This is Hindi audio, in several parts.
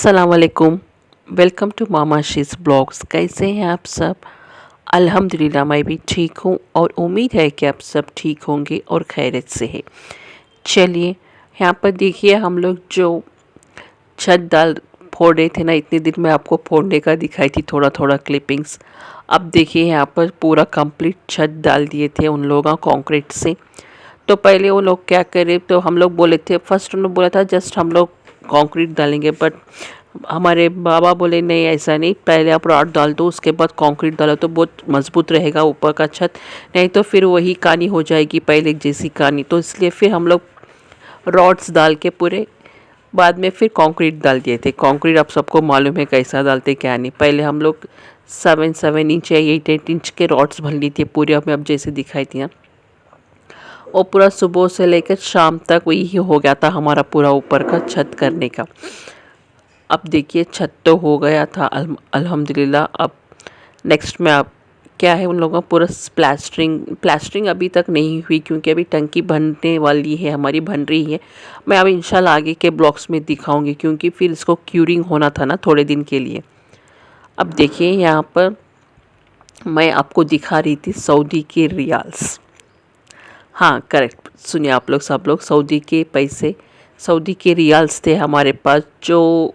अस्सलामुअलैकुम। वेलकम टू मामा शीज़ ब्लॉग्स। कैसे हैं आप सब? अल्हम्दुलिल्लाह मैं भी ठीक हूँ और उम्मीद है कि आप सब ठीक होंगे और खैरियत से है। चलिए यहाँ पर देखिए, हम लोग जो छत डाल फोड़ रहे थे ना, इतने दिन में आपको फोड़ने का दिखाई थी थोड़ा थोड़ा क्लिपिंग्स। अब देखिए यहाँ पर पूरा कंप्लीट छत डाल दिए थे उन लोगों कंक्रीट से। तो पहले वो लोग क्या करे, तो हम लोग बोले थे, फर्स्ट उन्होंने बोला था जस्ट हम लोग कंक्रीट डालेंगे, बट हमारे बाबा बोले नहीं ऐसा नहीं, पहले आप रॉड डाल दो उसके बाद कंक्रीट डालो तो बहुत मजबूत रहेगा ऊपर का छत, नहीं तो फिर वही कहानी हो जाएगी पहले जैसी कहानी। तो इसलिए फिर हम लोग रॉड्स डाल के पूरे बाद में फिर कंक्रीट डाल दिए थे। कंक्रीट आप सबको मालूम है कैसा डालते क्या नहीं। पहले हम लोग 7-7 इंच या 8-8 इंच के रॉड्स भर ली थी पूरे, हमें अब जैसे दिखाई थी ना, और पूरा सुबह से लेकर शाम तक वही हो गया था हमारा पूरा ऊपर का छत करने का। अब देखिए छत तो हो गया था अल्हम्दुलिल्लाह। अब नेक्स्ट में अब क्या है, उन लोगों का पूरा प्लास्टरिंग अभी तक नहीं हुई क्योंकि अभी टंकी बनने वाली है, हमारी बन रही है। मैं अभी इंशाल्लाह आगे के ब्लॉग्स में दिखाऊंगी क्योंकि फिर इसको क्यूरिंग होना था ना थोड़े दिन के लिए। अब देखिए यहाँ पर मैं आपको दिखा रही थी सऊदी के रियाल्स। हाँ करेक्ट सुनिए आप लोग, सब लोग, सऊदी के पैसे, सऊदी के रियाल्स थे हमारे पास, जो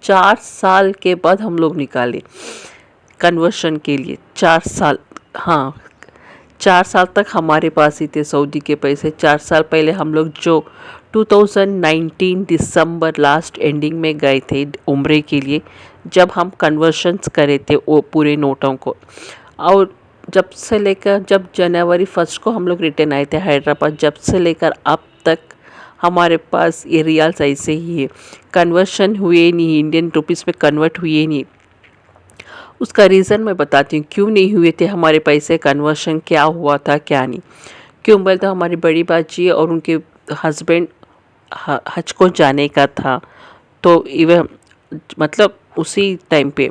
4 साल के बाद हम लोग निकाले कन्वर्शन के लिए। 4 साल, हाँ 4 साल तक हमारे पास ही थे सऊदी के पैसे। 4 साल पहले हम लोग जो 2019 दिसंबर लास्ट एंडिंग में गए थे उम्रे के लिए, जब हम कन्वर्शंस करे थे वो पूरे नोटों को, और जब जनवरी 1 को हम लोग रिटर्न आए थे हैदराबाद, जब से लेकर अब तक हमारे पास ये रियाल्स ऐसे ही है, कन्वर्शन हुए नहीं, इंडियन रुपीस में कन्वर्ट हुए नहीं। उसका रीज़न मैं बताती हूँ क्यों नहीं हुए थे हमारे पैसे कन्वर्शन, क्या हुआ था क्या नहीं। क्यों बोलते, हमारी बड़ी बाजी और उनके हस्बैंड हज को जाने का था, तो इवन मतलब उसी टाइम पे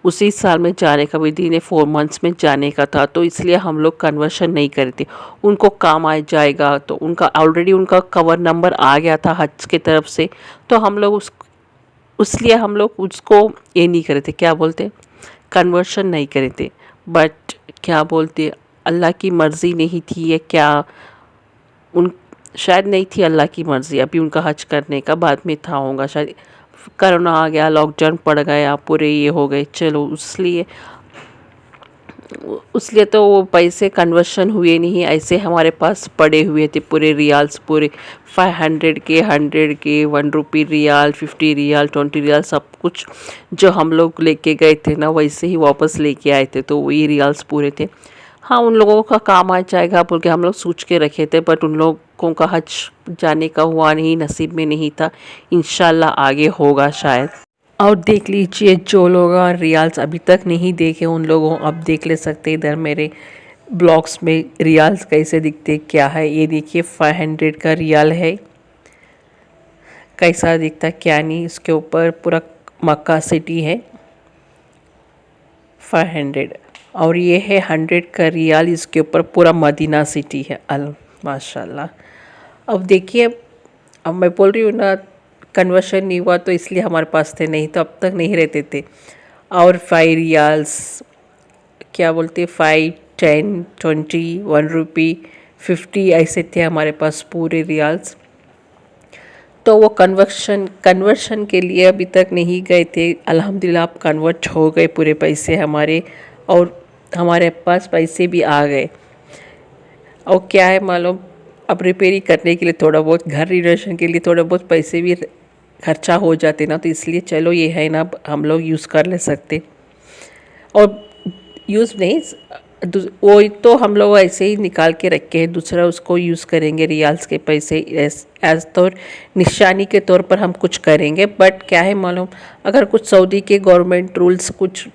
उसी साल में जाने का, विधि ने 4 मंथ्स में जाने का था, तो इसलिए हम लोग कन्वर्शन नहीं करते। उनको काम आ जाएगा, तो उनका ऑलरेडी उनका कवर नंबर आ गया था हज की तरफ से, तो हम लोग उसलिए हम लोग उसको ये नहीं करे थे, क्या बोलते, कन्वर्शन नहीं करे थे। बट क्या बोलते, अल्लाह की मर्ज़ी नहीं थी ये क्या, उन शायद नहीं थी अल्लाह की मर्ज़ी, अभी उनका हज करने का बाद में था होगा शायद, कोरोना आ गया, लॉकडाउन पड़ गया, पूरे ये हो गए, चलो उसलिए तो वो पैसे कन्वर्शन हुए नहीं, ऐसे हमारे पास पड़े हुए थे पूरे रियाल्स, पूरे 500 के, 100 के, 1 रुपी रियाल, 50 रियाल, 20 रियाल, सब कुछ जो हम लोग लेके गए थे ना वैसे ही वापस लेके आए थे, तो वही रियाल्स पूरे थे। हाँ उन लोगों का काम आ जाएगा बोल के हम लोग सोच के रखे थे, बट उन लोगों का हज जाने का हुआ नहीं, नसीब में नहीं था, इंशाल्लाह आगे होगा शायद। और देख लीजिए जो लोग रियाल्स अभी तक नहीं देखे उन लोगों अब देख ले सकते इधर मेरे ब्लॉग्स में रियाल्स कैसे दिखते क्या है। ये देखिए 500 का रियाल है, कैसा दिखता क्या नहीं, इसके ऊपर पूरा मक्का सिटी है 500, और ये है 100 का रियाल, इसके ऊपर पूरा मदीना सिटी है। अल माशाल्लाह। अब देखिए, अब मैं बोल रही हूँ ना कन्वर्शन नहीं हुआ तो इसलिए हमारे पास थे, नहीं तो अब तक नहीं रहते थे। और 5 रियाल्स, क्या बोलते, 5, 10, 20, 1 रुपी, 50 ऐसे थे हमारे पास पूरे रियाल्स। तो वो कन्वर्शन के लिए अभी तक नहीं गए थे, अल्हम्दुलिल्लाह अब कन्वर्ट हो गए पूरे पैसे हमारे, और हमारे पास पैसे भी आ गए। और क्या है मालूम, अब रिपेयरिंग करने के लिए थोड़ा बहुत, घर रिनोवेशन के लिए थोड़ा बहुत पैसे भी खर्चा हो जाते ना, तो इसलिए चलो ये है ना हम लोग यूज़ कर ले सकते। और यूज़ नहीं, वो तो हम लोग ऐसे ही निकाल के रखे हैं, दूसरा उसको यूज़ करेंगे रियाल्स के पैसे एज तौर निशानी के तौर पर हम कुछ करेंगे। बट क्या है मालूम, अगर कुछ सऊदी के गवर्नमेंट रूल्स कुछ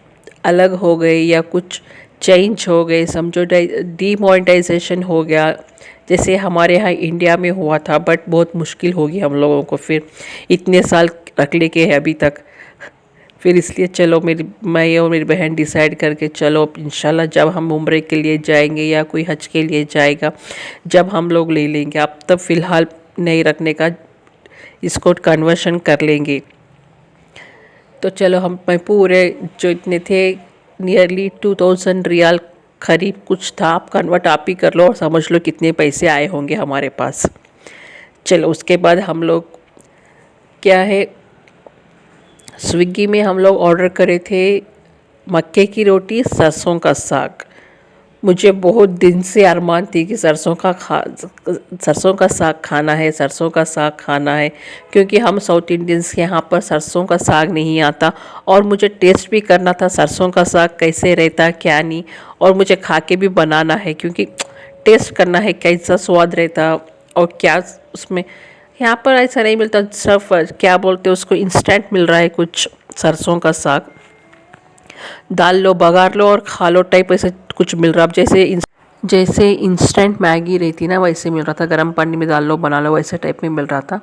अलग हो गए या कुछ चेंज हो गए, समझो डीमोनेटाइजेशन हो गया, जैसे हमारे यहाँ इंडिया में हुआ था, बट बहुत मुश्किल होगी हम लोगों को, फिर इतने साल रख ले के है अभी तक, फिर इसलिए चलो मैं और मेरी बहन डिसाइड करके चलो इंशाल्लाह जब हम उम्रे के लिए जाएंगे या कोई हज के लिए जाएगा जब हम लोग ले लेंगे, अब तब फ़िलहाल नहीं रखने का, इसको कन्वर्शन कर लेंगे। तो चलो मैं पूरे जो इतने थे नियरली 2000 रियाल करीब कुछ था, आप कन्वर्ट आप ही कर लो और समझ लो कितने पैसे आए होंगे हमारे पास। चलो उसके बाद हम लोग क्या है, स्विगी में हम लोग ऑर्डर करे थे मक्के की रोटी सरसों का साग। मुझे बहुत दिन से अरमान थी कि सरसों का साग खाना है, सरसों का साग खाना है, क्योंकि हम साउथ इंडियंस के यहाँ पर सरसों का साग नहीं आता। और मुझे टेस्ट भी करना था सरसों का साग कैसे रहता क्या नहीं, और मुझे खा के भी बनाना है क्योंकि टेस्ट करना है कैसा स्वाद रहता और क्या उसमें। यहाँ पर ऐसा नहीं मिलता, सिर्फ क्या बोलते हैं उसको, इंस्टेंट मिल रहा है कुछ सरसों का साग, डाल लो बघार लो और खा लो टाइप ऐसे कुछ मिल रहा। अब जैसे इंस्टेंट मैगी रहती ना वैसे मिल रहा था, गर्म पानी में डाल लो बना लो वैसे टाइप में मिल रहा था।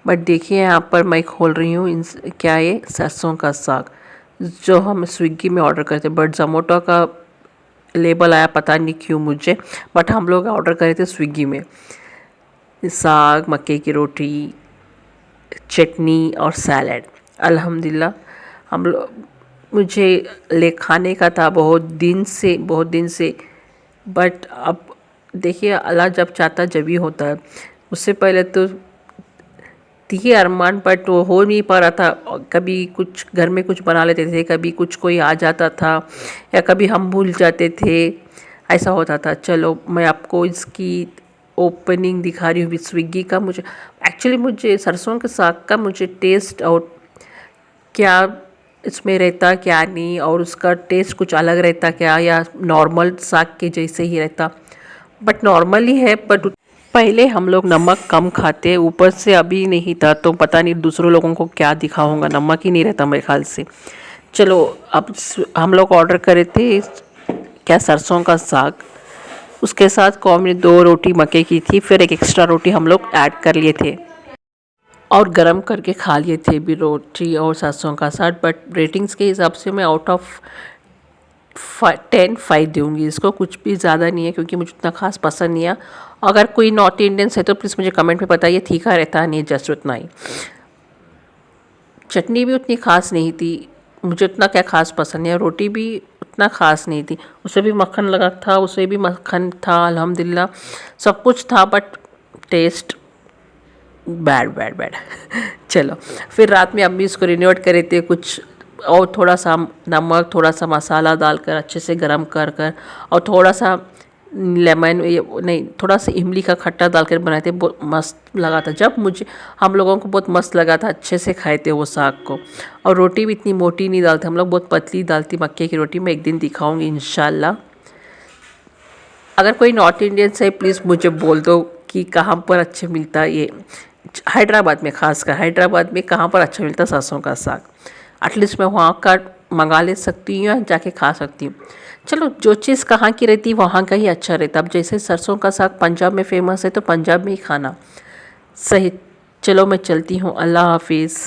बट देखिए यहाँ पर मैं खोल रही हूँ क्या ये सरसों का साग जो हम स्विगी में ऑर्डर करते, बट जोमैटो का लेबल आया पता नहीं क्यों मुझे, बट हम लोग ऑर्डर करे थे स्विगी में। साग, मक्के की रोटी, चटनी और सैलड। अल्हम्दुलिल्लाह हम लोग, मुझे ले खाने का था बहुत दिन से। बट अब देखिए अल्लाह जब चाहता जब ही होता है। उससे पहले तो थी अरमान बट वो हो नहीं पा रहा था। कभी कुछ घर में कुछ बना लेते थे, कभी कुछ कोई आ जाता था या कभी हम भूल जाते थे, ऐसा होता था। चलो मैं आपको इसकी ओपनिंग दिखा रही हूँ स्विगी का। मुझे सरसों के साग का मुझे टेस्ट और क्या इसमें रहता क्या नहीं, और उसका टेस्ट कुछ अलग रहता क्या या नॉर्मल साग के जैसे ही रहता। बट नॉर्मल ही है, बट पहले हम लोग नमक कम खाते, ऊपर से अभी नहीं था तो पता नहीं दूसरों लोगों को क्या दिखाऊंगा, नमक ही नहीं रहता मेरे ख्याल से। चलो अब हम लोग ऑर्डर करे थे क्या सरसों का साग, उसके साथ कॉमन 2 रोटी मक्के की थी, फिर एक एक्स्ट्रा रोटी हम लोग ऐड कर लिए थे और गरम करके खा लिए थे भी रोटी और सरसों का साग। बट रेटिंग्स के हिसाब से मैं आउट ऑफ 10 5 दूँगी इसको, कुछ भी ज़्यादा नहीं है क्योंकि मुझे उतना खास पसंद नहीं है। अगर कोई नॉर्थ इंडियंस है तो प्लीज़ मुझे कमेंट में बताइए, तीखा रहता नहीं, जस्ट उतना ही। चटनी भी उतनी खास नहीं थी, मुझे उतना क्या खास पसंद नहीं है। रोटी भी उतना खास नहीं थी, उसे भी मक्खन लगा था, उसे भी मक्खन था, अल्हम्दुलिल्लाह सब कुछ था, बट टेस्ट बैड। चलो फिर रात में अम्मी इसको रिन्यूट करे थे कुछ और थोड़ा सा नमक थोड़ा सा मसाला डालकर अच्छे से गरम कर और थोड़ा सा लेमन नहीं थोड़ा सा इमली का खट्टा डालकर बनाए थे, बहुत मस्त लगा था। जब मुझे हम लोगों को बहुत मस्त लगा था, अच्छे से खाए थे वो साग को। और रोटी भी इतनी मोटी नहीं डालते हम लोग, बहुत पतली डालती मक्के की रोटी। मैं एक दिन दिखाऊंगी इंशाल्लाह। अगर कोई नॉर्थ इंडियन से प्लीज़ मुझे बोल दो कि कहाँ पर अच्छे मिलता है ये हैदराबाद में, खासकर हैदराबाद में कहाँ पर अच्छा मिलता है सरसों का साग। एटलीस्ट मैं वहाँ का मंगा ले सकती हूँ या जाके खा सकती हूँ। चलो जो चीज़ कहाँ की रहती है वहाँ का ही अच्छा रहता। अब जैसे सरसों का साग पंजाब में फ़ेमस है तो पंजाब में ही खाना सही। चलो मैं चलती हूँ, अल्लाह हाफिज़।